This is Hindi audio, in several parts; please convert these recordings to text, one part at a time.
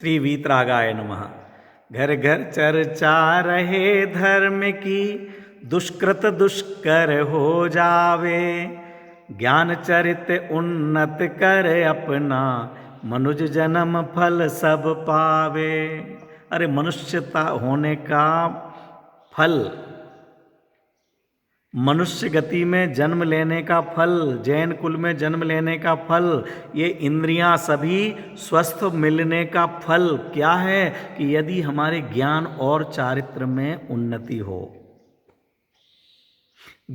श्री वीतरागाय नमः। घर घर चर्चा रहे धर्म की, दुष्कृत दुष्कर हो जावे। ज्ञान चरित उन्नत कर अपना, मनुज जन्म फल सब पावे। अरे मनुष्यता होने का फल, मनुष्य गति में जन्म लेने का फल, जैन कुल में जन्म लेने का फल, ये इंद्रियां सभी स्वस्थ मिलने का फल क्या है कि यदि हमारे ज्ञान और चारित्र में उन्नति हो।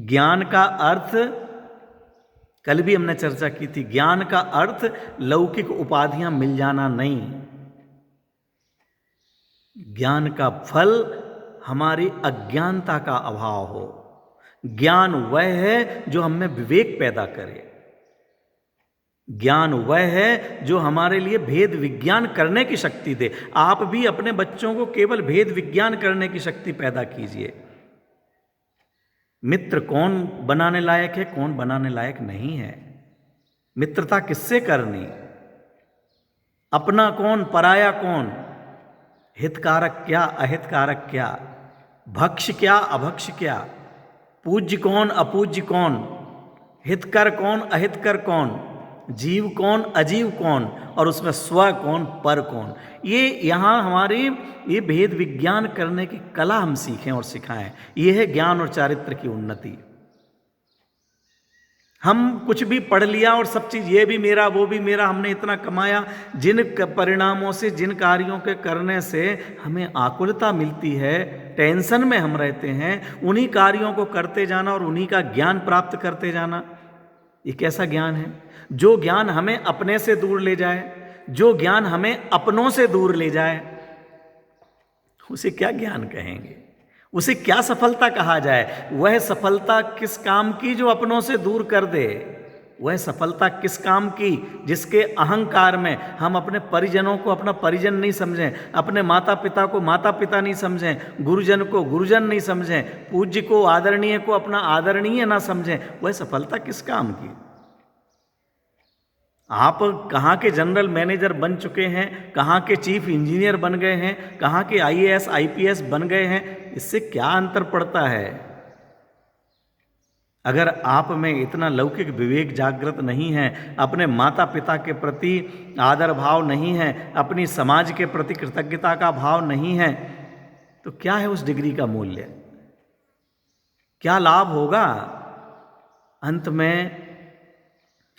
ज्ञान का अर्थ कल भी हमने चर्चा की थी, ज्ञान का अर्थ लौकिक उपाधियां मिल जाना नहीं। ज्ञान का फल हमारी अज्ञानता का अभाव हो। ज्ञान वह है जो हमें विवेक पैदा करे। ज्ञान वह है जो हमारे लिए भेद विज्ञान करने की शक्ति दे। आप भी अपने बच्चों को केवल भेद विज्ञान करने की शक्ति पैदा कीजिए। मित्र कौन बनाने लायक है, कौन बनाने लायक नहीं है, मित्रता किससे करनी, अपना कौन पराया कौन, हितकारक क्या अहितकारक क्या, भक्ष क्या अभक्ष क्या, पूज्य कौन अपूज्य कौन, हितकर कौन अहितकर कौन, जीव कौन अजीव कौन, और उसमें स्व कौन पर कौन। ये यहाँ हमारी ये भेद विज्ञान करने की कला हम सीखें और सिखाएं। ये है ज्ञान और चारित्र की उन्नति। हम कुछ भी पढ़ लिया और सब चीज़ ये भी मेरा वो भी मेरा, हमने इतना कमाया, जिन परिणामों से जिन कार्यों के करने से हमें आकुलता मिलती है, टेंशन में हम रहते हैं, उन्हीं कार्यों को करते जाना और उन्हीं का ज्ञान प्राप्त करते जाना, ये कैसा ज्ञान है? जो ज्ञान हमें अपने से दूर ले जाए, जो ज्ञान हमें अपनों से दूर ले जाए, उसे क्या ज्ञान कहेंगे? उसे क्या सफलता कहा जाए? वह सफलता किस काम की जो अपनों से दूर कर दे? वह सफलता किस काम की जिसके अहंकार में हम अपने परिजनों को अपना परिजन नहीं समझें, अपने माता पिता को माता पिता नहीं समझें, गुरुजन को गुरुजन नहीं समझें, पूज्य को आदरणीय को अपना आदरणीय ना समझें? वह सफलता किस काम की? आप कहाँ के जनरल मैनेजर बन चुके हैं, कहाँ के चीफ इंजीनियर बन गए हैं, कहाँ के आईएएस आईपीएस बन गए हैं, इससे क्या अंतर पड़ता है? अगर आप में इतना लौकिक विवेक जागृत नहीं है, अपने माता पिता के प्रति आदर भाव नहीं है, अपनी समाज के प्रति कृतज्ञता का भाव नहीं है, तो क्या है उस डिग्री का मूल्य? क्या लाभ होगा? अंत में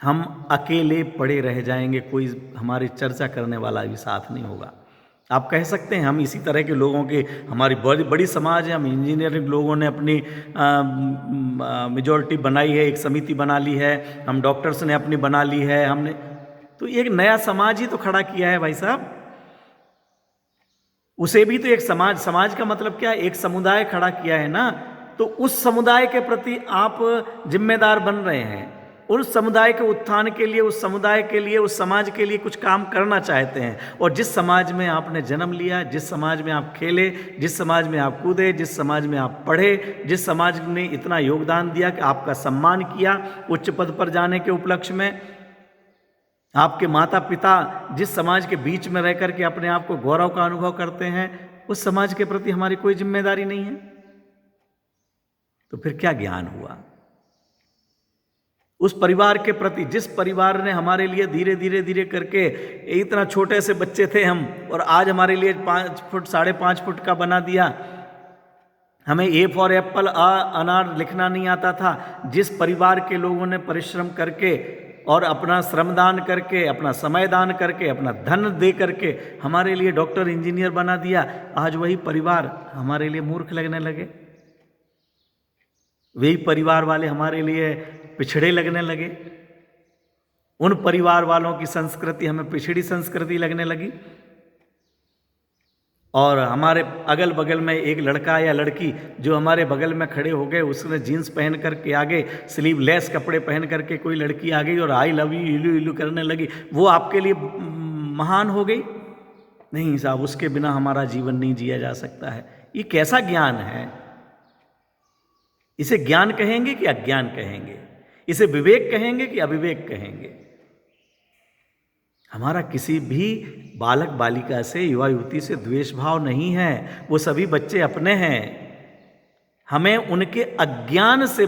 हम अकेले पड़े रह जाएंगे, कोई हमारी चर्चा करने वाला भी साथ नहीं होगा। आप कह सकते हैं हम इसी तरह के लोगों के, हमारी बड़ी बड़ी समाज है, हम इंजीनियरिंग लोगों ने अपनी मेजॉरिटी बनाई है, एक समिति बना ली है, हम डॉक्टर्स ने अपनी बना ली है, हमने तो एक नया समाज ही तो खड़ा किया है भाई साहब। उसे भी तो एक समाज का मतलब क्या है? एक समुदाय खड़ा किया है ना, तो उस समुदाय के प्रति आप जिम्मेदार बन रहे हैं, उस समुदाय के उत्थान के लिए, उस समुदाय के लिए, उस समाज के लिए कुछ काम करना चाहते हैं। और जिस समाज में आपने जन्म लिया, जिस समाज में आप खेले, जिस समाज में आप कूदे, जिस समाज में आप पढ़े, जिस समाज ने इतना योगदान दिया कि आपका सम्मान किया उच्च पद पर जाने के उपलक्ष्य में, आपके माता पिता जिस समाज के बीच में रह करके अपने आप को गौरव का अनुभव करते हैं, उस समाज के प्रति हमारी कोई जिम्मेदारी नहीं है, तो फिर क्या ज्ञान हुआ? उस परिवार के प्रति, जिस परिवार ने हमारे लिए धीरे धीरे धीरे करके, इतना छोटे से बच्चे थे हम और आज हमारे लिए 5 फुट 5.5 फुट का बना दिया, हमें ए फॉर एप्पल अनार लिखना नहीं आता था, जिस परिवार के लोगों ने परिश्रम करके और अपना श्रमदान करके, अपना समय दान करके, अपना धन दे करके हमारे लिए डॉक्टर इंजीनियर बना दिया, आज वही परिवार हमारे लिए मूर्ख लगने लगे, वही परिवार वाले हमारे लिए पिछड़े लगने लगे, उन परिवार वालों की संस्कृति हमें पिछड़ी संस्कृति लगने लगी। और हमारे अगल बगल में एक लड़का या लड़की जो हमारे बगल में खड़े हो गए, उसने जीन्स पहन करके आगे स्लीवलेस कपड़े पहन करके कोई लड़की आ गई और आई लव यू इलू इलू करने लगी, वो आपके लिए महान हो गई? नहीं साहब, उसके बिना हमारा जीवन नहीं जिया जा सकता है। ये कैसा ज्ञान है? इसे ज्ञान कहेंगे कि अज्ञान कहेंगे? इसे विवेक कहेंगे कि अविवेक कहेंगे? हमारा किसी भी बालक बालिका से, युवा युवती से द्वेष भाव नहीं है। वो सभी बच्चे अपने हैं। हमें उनके अज्ञान से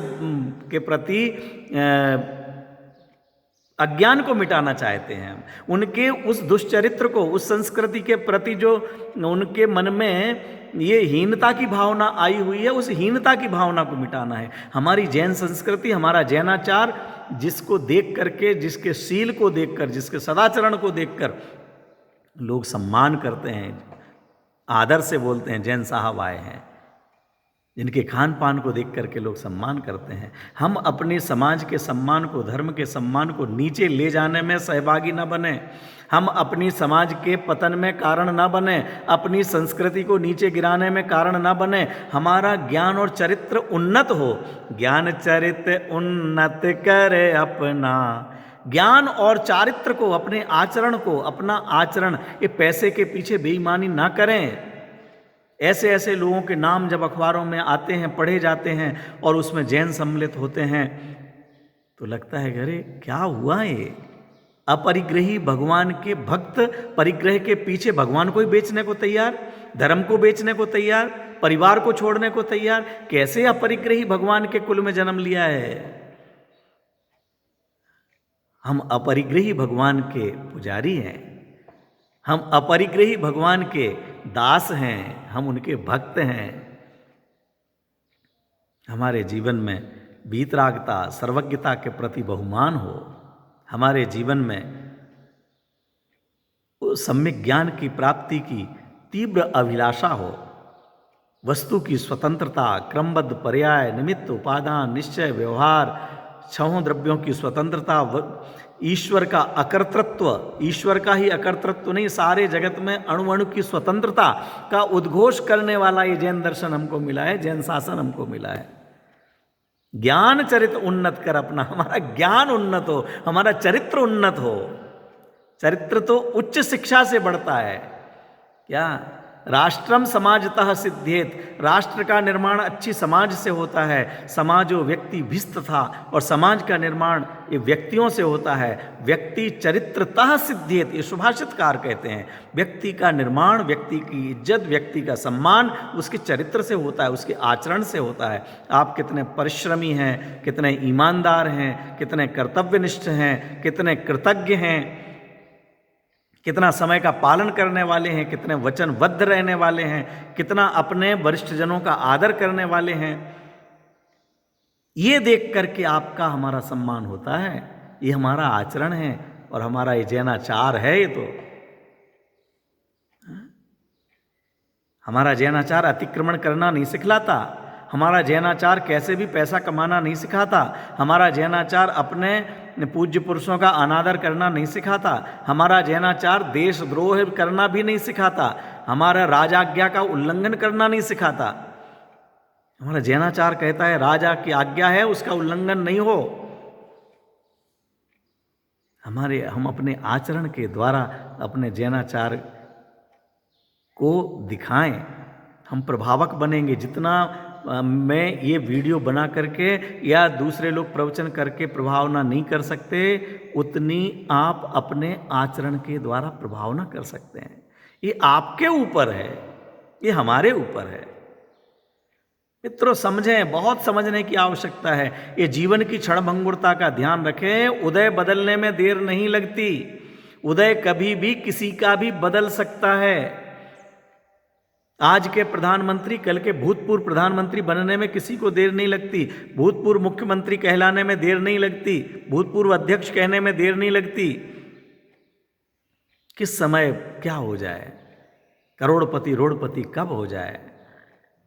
के प्रति अज्ञान को मिटाना चाहते हैं हम। उनके उस दुष्चरित्र को, उस संस्कृति के प्रति जो उनके मन में ये हीनता की भावना आई हुई है, उस हीनता की भावना को मिटाना है। हमारी जैन संस्कृति, हमारा जैनाचार, जिसको देख करके, जिसके शील को देखकर, जिसके सदाचरण को देखकर लोग सम्मान करते हैं, आदर से बोलते हैं जैन साहब आए हैं, जिनके खान पान को देख करके लोग सम्मान करते हैं। हम अपने समाज के सम्मान को, धर्म के सम्मान को नीचे ले जाने में सहभागी न बने। हम अपनी समाज के पतन में कारण न बने, अपनी संस्कृति को नीचे गिराने में कारण न बने। हमारा ज्ञान और चरित्र उन्नत हो। ज्ञान चरित्र उन्नत करे अपना। ज्ञान और चारित्र को, अपने आचरण को, अपना आचरण, ये पैसे के पीछे बेईमानी ना करें। ऐसे ऐसे लोगों के नाम जब अखबारों में आते हैं, पढ़े जाते हैं और उसमें जैन सम्मिलित होते हैं, तो लगता है अरे क्या हुआ ये। अपरिग्रही भगवान के भक्त परिग्रह के पीछे भगवान को ही बेचने को तैयार, धर्म को बेचने को तैयार, परिवार को छोड़ने को तैयार। कैसे अपरिग्रही भगवान के कुल में जन्म लिया है। हम अपरिग्रही भगवान के पुजारी हैं, हम अपरिग्रही भगवान के दास हैं, हम उनके भक्त हैं। हमारे जीवन में वीतरागता, सर्वज्ञता के प्रति बहुमान हो। हमारे जीवन में सम्यक ज्ञान की प्राप्ति की तीव्र अभिलाषा हो। वस्तु की स्वतंत्रता, क्रमबद्ध पर्याय, निमित्त, उपादान, निश्चय, व्यवहार, छहों द्रव्यों की स्वतंत्रता, ईश्वर का अकर्तृत्व, ईश्वर का ही अकर्तृत्व नहीं, सारे जगत में अणु अणु की स्वतंत्रता का उद्घोष करने वाला ये जैन दर्शन हमको मिला है, जैन शासन हमको मिला है। ज्ञान चरित्र उन्नत कर अपना। हमारा ज्ञान उन्नत हो, हमारा चरित्र उन्नत हो। चरित्र तो उच्च शिक्षा से बढ़ता है। क्या राष्ट्रम समाजतः सिद्ध्येत। राष्ट्र का निर्माण अच्छी समाज से होता है। समाजो व्यक्ति भिस्त था, और समाज का निर्माण ये व्यक्तियों से होता है। व्यक्ति चरित्रतः सिद्ध्येत, ये सुभाषितकार कहते हैं। व्यक्ति का निर्माण, व्यक्ति की इज्जत, व्यक्ति का सम्मान उसके चरित्र से होता है, उसके आचरण से होता है। आप कितने परिश्रमी हैं, कितने ईमानदार हैं, कितने कर्तव्यनिष्ठ हैं, कितने कृतज्ञ हैं, कितना समय का पालन करने वाले हैं, कितने वचनबद्ध रहने वाले हैं, कितना अपने वरिष्ठ जनों का आदर करने वाले हैं, ये देख करके आपका हमारा सम्मान होता है। ये हमारा आचरण है और हमारा ये जैनाचार है। ये तो हमारा जैनाचार अतिक्रमण करना नहीं सिखलाता। हमारा जैनाचार कैसे भी पैसा कमाना नहीं सिखाता। हमारा जैनाचार अपने पूज्य पुरुषों का अनादर करना नहीं सिखाता। हमारा जैनाचार देशद्रोह करना भी नहीं सिखाता। हमारा राजाज्ञा का उल्लंघन करना नहीं सिखाता। हमारा जैनाचार कहता है राजा की आज्ञा है, उसका उल्लंघन नहीं हो। हम अपने आचरण के द्वारा अपने जैनाचार को दिखाएं। हम प्रभावक बनेंगे। जितना मैं ये वीडियो बना करके या दूसरे लोग प्रवचन करके प्रभावना नहीं कर सकते, उतनी आप अपने आचरण के द्वारा प्रभावना कर सकते हैं। ये आपके ऊपर है, ये हमारे ऊपर है। मित्रों समझें, बहुत समझने की आवश्यकता है। ये जीवन की क्षणभंगुरता का ध्यान रखें। उदय बदलने में देर नहीं लगती। उदय कभी भी किसी का भी बदल सकता है। आज के प्रधानमंत्री कल के भूतपूर्व प्रधानमंत्री बनने में किसी को देर नहीं लगती। भूतपूर्व मुख्यमंत्री कहलाने में देर नहीं लगती। भूतपूर्व अध्यक्ष कहने में देर नहीं लगती। किस समय क्या हो जाए, करोड़पति रोड़पति कब हो जाए,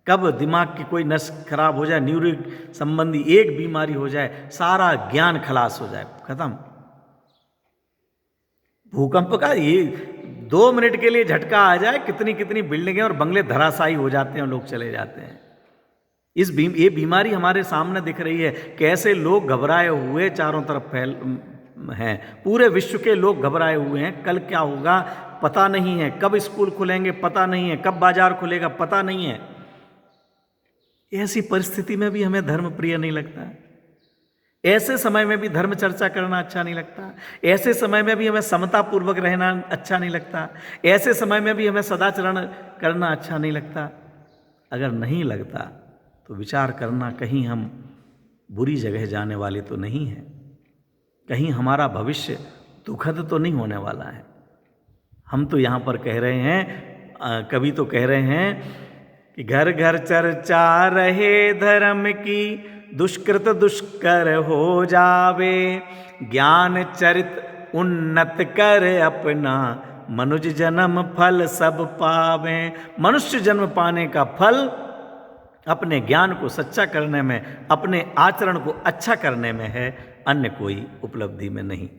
कब दिमाग की कोई नस खराब हो जाए, न्यूरो संबंधी एक बीमारी हो जाए, सारा ज्ञान खलास हो जाए, खत्म। भूकंप का ये 2 मिनट के लिए झटका आ जाए, कितनी कितनी बिल्डिंगें और बंगले धराशायी हो जाते हैं, लोग चले जाते हैं। ये बीमारी हमारे सामने दिख रही है। कैसे लोग घबराए हुए चारों तरफ फैल हैं। पूरे विश्व के लोग घबराए हुए हैं। कल क्या होगा पता नहीं है, कब स्कूल खुलेंगे पता नहीं है, कब बाजार खुलेगा पता नहीं है। ऐसी परिस्थिति में भी हमें धर्म प्रिय नहीं लगता है। ऐसे समय में भी धर्म चर्चा करना अच्छा नहीं लगता, ऐसे समय में भी हमें समता पूर्वक रहना अच्छा नहीं लगता, ऐसे समय में भी हमें सदाचरण करना अच्छा नहीं लगता। अगर नहीं लगता तो विचार करना, कहीं हम बुरी जगह जाने वाले तो नहीं हैं, कहीं हमारा भविष्य दुखद तो नहीं होने वाला है। हम तो यहाँ पर कह रहे हैं, कवि तो कह रहे हैं कि घर घर चर्चा रहे धर्म की, दुष्कृत दुष्कर हो जावे, ज्ञान चरित उन्नत कर अपना, मनुज जन्म फल सब पावे। मनुष्य जन्म पाने का फल अपने ज्ञान को सच्चा करने में, अपने आचरण को अच्छा करने में है, अन्य कोई उपलब्धि में नहीं।